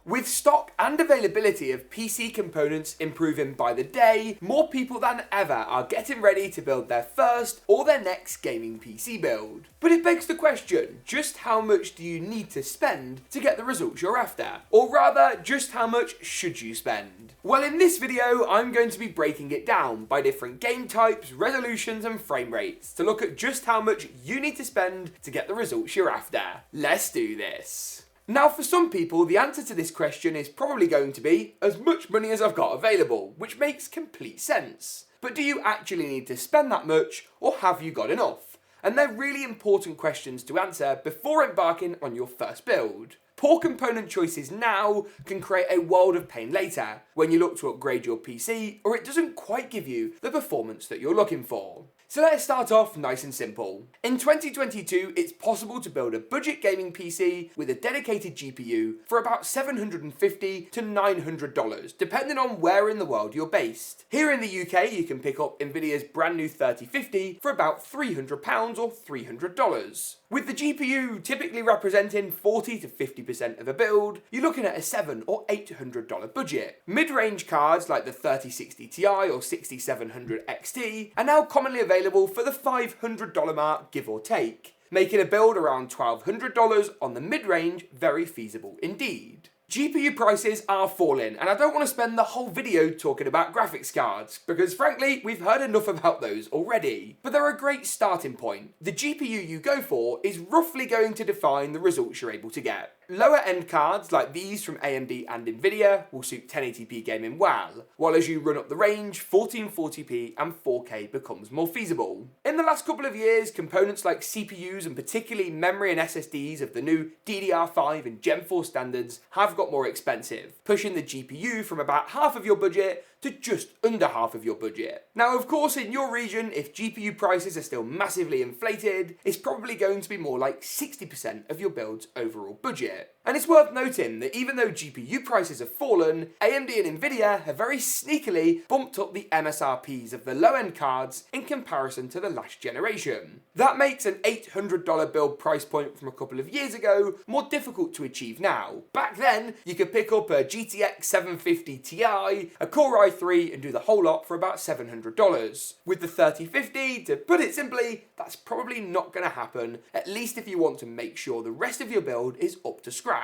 With stock and availability of PC components improving by the day, more people than ever are getting ready to build their first or their next gaming PC build. But it begs the question, just how much do you need to spend to get the results you're after? Or rather, just how much should you spend? Well, in this video, I'm going to be breaking it down by different game types, resolutions and frame rates to look at just how much you need to spend to get the results you're after. Let's do this. Now, for some people, the answer to this question is probably going to be as much money as I've got available, which makes complete sense. But do you actually need to spend that much, or have you got enough? And they're really important questions to answer before embarking on your first build. Poor component choices now can create a world of pain later, when you look to upgrade your PC, or it doesn't quite give you the performance that you're looking for. So let's start off nice and simple. In 2022, it's possible to build a budget gaming PC with a dedicated GPU for about $750 to $900, depending on where in the world you're based. Here in the UK, you can pick up Nvidia's brand new 3050 for about £300 or $300. With the GPU typically representing 40 to 50% of a build, you're looking at a $700 or $800 budget. Mid-range cards like the 3060 Ti or 6700 XT are now commonly available for the $500 mark, give or take, making a build around $1,200 on the mid-range very feasible indeed. GPU prices are falling, and I don't want to spend the whole video talking about graphics cards, because frankly, we've heard enough about those already. But they're a great starting point. The GPU you go for is roughly going to define the results you're able to get. Lower end cards like these from AMD and Nvidia will suit 1080p gaming well, while as you run up the range, 1440p and 4K becomes more feasible. In the last couple of years, components like CPUs and particularly memory and SSDs of the new DDR5 and Gen 4 standards have got more expensive, pushing the GPU from about half of your budget to just under half of your budget. Now, of course, in your region, if GPU prices are still massively inflated, it's probably going to be more like 60% of your build's overall budget. And it's worth noting that even though GPU prices have fallen, AMD and Nvidia have very sneakily bumped up the MSRPs of the low-end cards in comparison to the last generation. That makes an $800 build price point from a couple of years ago more difficult to achieve now. Back then, you could pick up a GTX 750 Ti, a Core i3 and do the whole lot for about $700. With the 3050, to put it simply, that's probably not going to happen, at least if you want to make sure the rest of your build is up to scratch.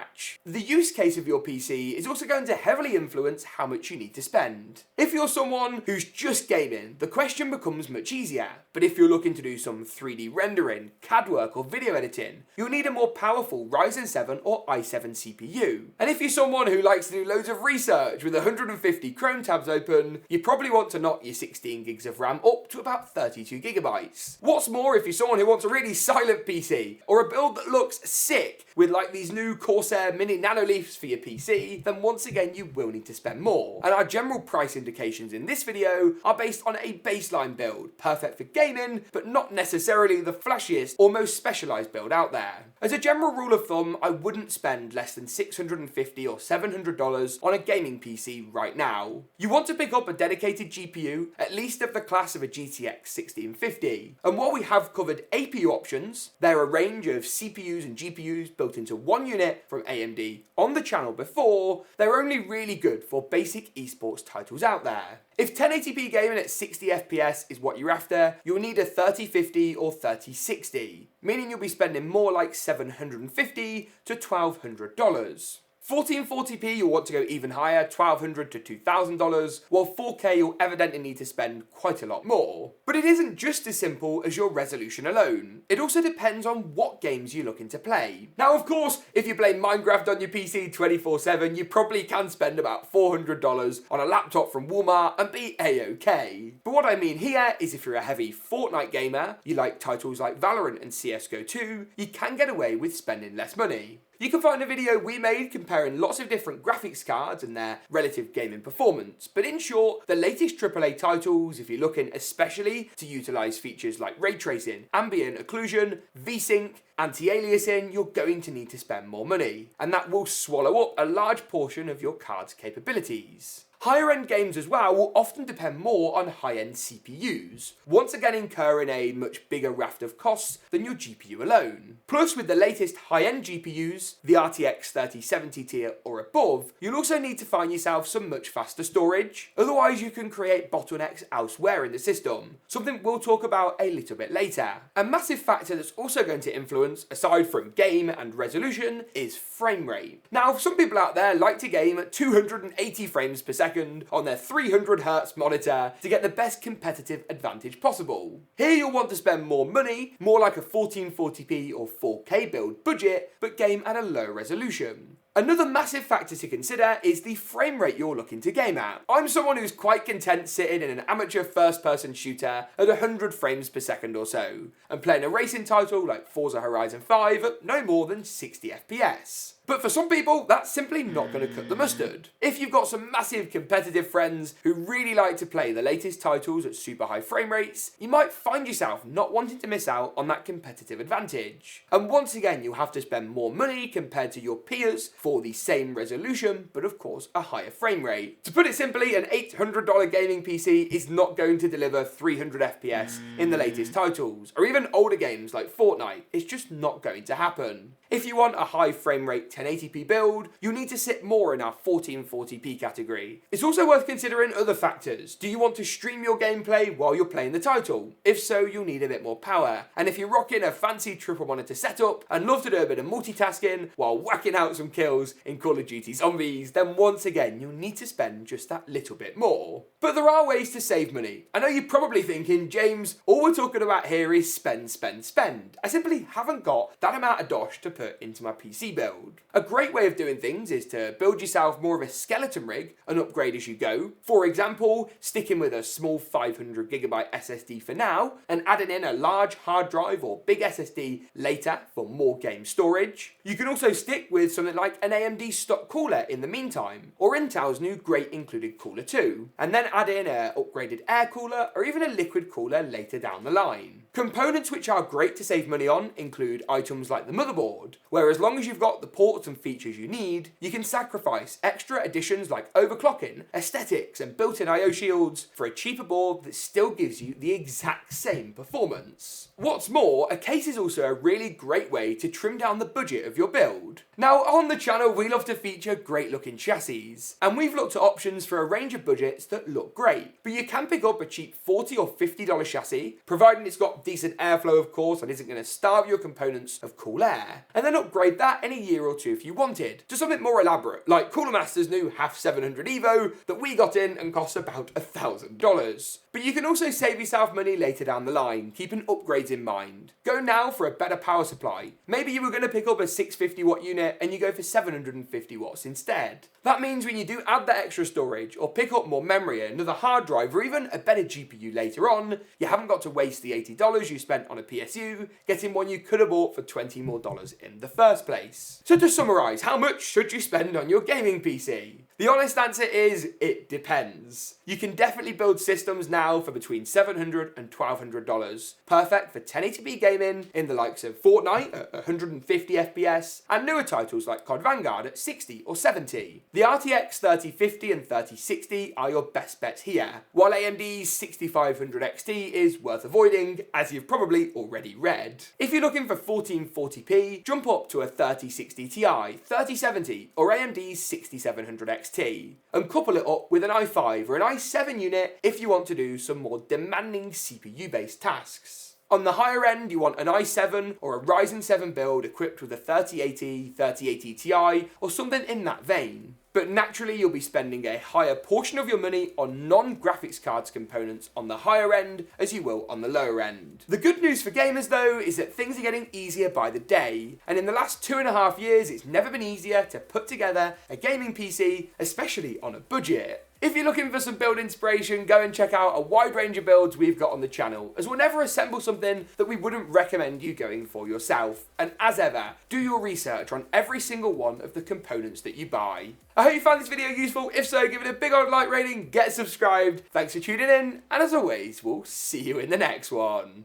The use case of your PC is also going to heavily influence how much you need to spend. If you're someone who's just gaming, the question becomes much easier. But if you're looking to do some 3D rendering, CAD work or video editing, you'll need a more powerful Ryzen 7 or i7 CPU. And if you're someone who likes to do loads of research with 150 Chrome tabs open, you probably want to knock your 16 gigs of RAM up to about 32 gigabytes. What's more, if you're someone who wants a really silent PC, or a build that looks sick with like these new Corsair Mini Nano Leafs for your PC, then once again you will need to spend more. And our general price indications in this video are based on a baseline build, perfect for gaming, but not necessarily the flashiest or most specialised build out there. As a general rule of thumb, I wouldn't spend less than $650 or $700 on a gaming PC right now. You want to pick up a dedicated GPU, at least of the class of a GTX 1650. And while we have covered APU options, there are a range of CPUs and GPUs built into one unit from AMD on the channel before, they're only really good for basic esports titles out there. If 1080p gaming at 60 FPS is what you're after, you'll need a 3050 or 3060, meaning you'll be spending more like $750 to $1,200. 1440p you'll want to go even higher, $1,200 to $2,000, while 4K you'll evidently need to spend quite a lot more. But it isn't just as simple as your resolution alone. It also depends on what games you're looking to play. Now, of course, if you play Minecraft on your PC 24/7, you probably can spend about $400 on a laptop from Walmart and be a-okay. But what I mean here is if you're a heavy Fortnite gamer, you like titles like Valorant and CSGO 2, you can get away with spending less money. You can find a video we made comparing lots of different graphics cards and their relative gaming performance, but in short, the latest AAA titles, if you're looking especially to utilise features like ray tracing, ambient occlusion, VSync, anti-aliasing, you're going to need to spend more money, and that will swallow up a large portion of your card's capabilities. Higher end games as well will often depend more on high end CPUs, once again incurring a much bigger raft of costs than your GPU alone. Plus, with the latest high end GPUs, the RTX 3070 tier or above, you'll also need to find yourself some much faster storage, otherwise you can create bottlenecks elsewhere in the system, something we'll talk about a little bit later. A massive factor that's also going to influence, aside from game and resolution, is frame rate. Now, some people out there like to game at 280 frames per second on their 300Hz monitor to get the best competitive advantage possible. Here you'll want to spend more money, more like a 1440p or 4K build budget, but game at a low resolution. Another massive factor to consider is the frame rate you're looking to game at. I'm someone who's quite content sitting in an amateur first-person shooter at 100 frames per second or so, and playing a racing title like Forza Horizon 5 at no more than 60 FPS. But for some people, that's simply not going to cut the mustard. If you've got some massive competitive friends who really like to play the latest titles at super high frame rates, you might find yourself not wanting to miss out on that competitive advantage. And once again, you'll have to spend more money compared to your peers for the same resolution, but of course a higher frame rate. To put it simply, an $800 gaming PC is not going to deliver 300 FPS in the latest titles, or even older games like Fortnite. It's just not going to happen. If you want a high frame rate 1080p build, you'll need to sit more in our 1440p category. It's also worth considering other factors. Do you want to stream your gameplay while you're playing the title? If so, you'll need a bit more power. And if you're rocking a fancy triple monitor setup and love to do a bit of multitasking while whacking out some kills in Call of Duty Zombies, then once again, you'll need to spend just that little bit more. But there are ways to save money. I know you're probably thinking, James, all we're talking about here is spend, spend, spend. I simply haven't got that amount of dosh to put into my PC build. A great way of doing things is to build yourself more of a skeleton rig and upgrade as you go. For example, sticking with a small 500GB SSD for now and adding in a large hard drive or big SSD later for more game storage. You can also stick with something like an AMD stock cooler in the meantime, or Intel's new great included cooler too, and then add in an upgraded air cooler or even a liquid cooler later down the line. Components which are great to save money on include items like the motherboard, where as long as you've got the ports and features you need, you can sacrifice extra additions like overclocking, aesthetics and built-in I/O shields for a cheaper board that still gives you the exact same performance. What's more, a case is also a really great way to trim down the budget of your build. Now, on the channel we love to feature great looking chassis, and we've looked at options for a range of budgets that look great, but you can pick up a cheap $40 or $50 chassis, providing it's got decent airflow of course and isn't going to starve your components of cool air, and then upgrade that in a year or two if you wanted, to something more elaborate, like Cooler Master's new HAF 700 Evo that we got in and cost about $1,000. But you can also save yourself money later down the line, keeping upgrades in mind. Go now for a better power supply. Maybe you were going to pick up a 650 watt unit and you go for 750 watts instead. That means when you do add that extra storage or pick up more memory, another hard drive or even a better GPU later on, you haven't got to waste the $80 you spent on a PSU, getting one you could have bought for $20 more in the first place. So to summarise, how much should you spend on your gaming PC? The honest answer is, it depends. You can definitely build systems now for between $700 and $1,200, perfect for 1080p gaming in the likes of Fortnite at 150 FPS, and newer titles like COD Vanguard at 60 or 70. The RTX 3050 and 3060 are your best bets here, while AMD's 6500 XT is worth avoiding, as you've probably already read. If you're looking for 1440p, jump up to a 3060 Ti, 3070 or AMD's 6700 XT, and couple it up with an i5 or an i7 unit if you want to do some more demanding CPU-based tasks. On the higher end, you want an i7 or a Ryzen 7 build equipped with a 3080, 3080 Ti or something in that vein. But naturally you'll be spending a higher portion of your money on non-graphics cards components on the higher end as you will on the lower end. The good news for gamers though is that things are getting easier by the day, and in the last 2.5 years it's never been easier to put together a gaming PC, especially on a budget. If you're looking for some build inspiration, go and check out a wide range of builds we've got on the channel, as we'll never assemble something that we wouldn't recommend you going for yourself. And as ever, do your research on every single one of the components that you buy. I hope you found this video useful. If so, give it a big old like rating, get subscribed. Thanks for tuning in, and as always, we'll see you in the next one.